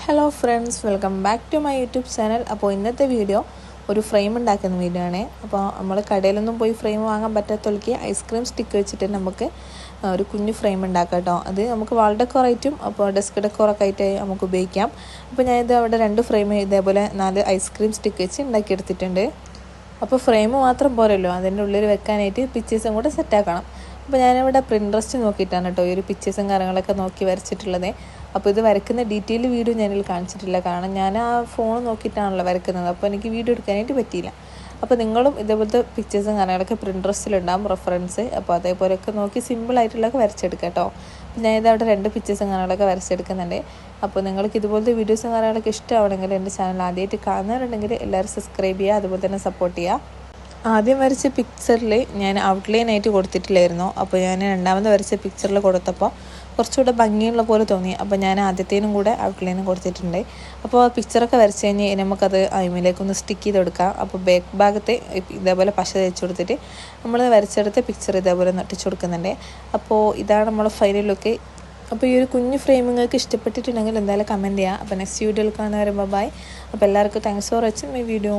Hello friends, welcome back to my YouTube channel. അപ്പോൾ ഇന്നത്തെ video ഒരു ഫ്രെയിം ഉണ്ടാക്കുന്ന വീഡിയോ ആണ്. അപ്പോൾ നമ്മൾ കടയിലൊന്നും പോയി ഫ്രെയിം വാങ്ങാൻ പറ്റാത്തവർക്ക് ഐസ്ക്രീം സ്റ്റിക്ക് വെച്ചിട്ട് നമുക്ക് ഒരു കുഞ്ഞു ഫ്രെയിം ഉണ്ടാക്കാം കേട്ടോ. അത് നമുക്ക് വാൾ ഡെക്കോറായിട്ടും അപ്പോൾ ഡെസ്ക് ഡെക്കോറൊക്കെ ആയിട്ട് നമുക്ക് ഉപയോഗിക്കാം. അപ്പോൾ ഞാനിത് അവിടെ 2 ഫ്രെയിം ഇതേപോലെ 4 ഐസ്ക്രീം സ്റ്റിക്ക് വെച്ച് ഉണ്ടാക്കിയെടുത്തിട്ടുണ്ട്. അപ്പോൾ ഫ്രെയിം മാത്രം പോരല്ലോ, അതിൻ്റെ ഉള്ളിൽ വെക്കാനായിട്ട് പിക്ചേഴ്സും കൂടെ സെറ്റാക്കണം. അപ്പോൾ ഞാനിവിടെ പ്രിൻട്രസ്റ്റ് നോക്കിയിട്ടാണ് കേട്ടോ ഈ ഒരു പിക്ചേഴ്സും കാര്യങ്ങളൊക്കെ നോക്കി വരച്ചിട്ടുള്ളത്. അപ്പോൾ ഇത് വരയ്ക്കുന്ന ഡീറ്റെയിൽ വീഡിയോ ഞാനിൽ കാണിച്ചിട്ടില്ല, കാരണം ഞാൻ ആ ഫോൺ നോക്കിയിട്ടാണല്ലോ വരയ്ക്കുന്നത്. അപ്പോൾ എനിക്ക് വീഡിയോ എടുക്കാനായിട്ട് പറ്റിയില്ല. അപ്പോൾ നിങ്ങളും ഇതേപോലത്തെ പിക്ചേഴ്സും കാര്യങ്ങളൊക്കെ പ്രിൻട്രസ്റ്റിലുണ്ടാകും റെഫറൻസ്. അപ്പോൾ അതേപോലെയൊക്കെ നോക്കി സിമ്പിളായിട്ടുള്ളതൊക്കെ വരച്ചെടുക്കാം കേട്ടോ. അപ്പോൾ ഞാനിത് അവിടെ 2 പിക്ചേഴ്സും കാര്യങ്ങളൊക്കെ വരച്ചെടുക്കുന്നുണ്ട്. അപ്പോൾ നിങ്ങൾക്ക് ഇതുപോലത്തെ വീഡിയോസും കാര്യങ്ങളൊക്കെ ഇഷ്ടമാണെങ്കിൽ എൻ്റെ ചാനൽ ആദ്യമായിട്ട് കാണുന്നവരുണ്ടെങ്കിൽ എല്ലാവരും സബ്സ്ക്രൈബ് ചെയ്യുക, അതുപോലെ തന്നെ സപ്പോർട്ട് ചെയ്യുക. ആദ്യം വരച്ച പിക്ചറിൽ ഞാൻ ഔട്ട്ലൈൻ ആയിട്ട് കൊടുത്തിട്ടില്ലായിരുന്നു. അപ്പോൾ ഞാൻ രണ്ടാമത് വരച്ച പിക്ചറിൽ കൊടുത്തപ്പോൾ കുറച്ചുകൂടെ ഭംഗിയുള്ള പോലെ തോന്നി. അപ്പോൾ ഞാൻ ആദ്യത്തേനും കൂടെ ഔട്ട്ലൈനും കൊടുത്തിട്ടുണ്ട്. അപ്പോൾ പിക്ചറൊക്കെ വരച്ച് കഴിഞ്ഞ് നമുക്കത് അതിലേക്കൊന്ന് സ്റ്റിക്ക് ചെയ്ത് കൊടുക്കാം. അപ്പോൾ ബാക്ക് ഭാഗത്ത് ഇതേപോലെ പശ തേച്ച് കൊടുത്തിട്ട് നമ്മൾ വരച്ചെടുത്ത പിക്ചർ ഇതേപോലെ നട്ടിച്ച് കൊടുക്കുന്നുണ്ട്. അപ്പോൾ ഇതാണ് നമ്മൾ ഫൈനൽ ലുക്ക്. അപ്പോൾ ഈ ഒരു കുഞ്ഞു ഫ്രെയിം നിങ്ങൾക്ക് ഇഷ്ടപ്പെട്ടിട്ടുണ്ടെങ്കിൽ എന്തായാലും കമൻറ്റ് ചെയ്യുക. അപ്പോൾ നെക്സ്റ്റ് വീഡിയോയിൽ കാണുന്നവരെ ബൈ. അപ്പോൾ എല്ലാവർക്കും thanks for watching my video.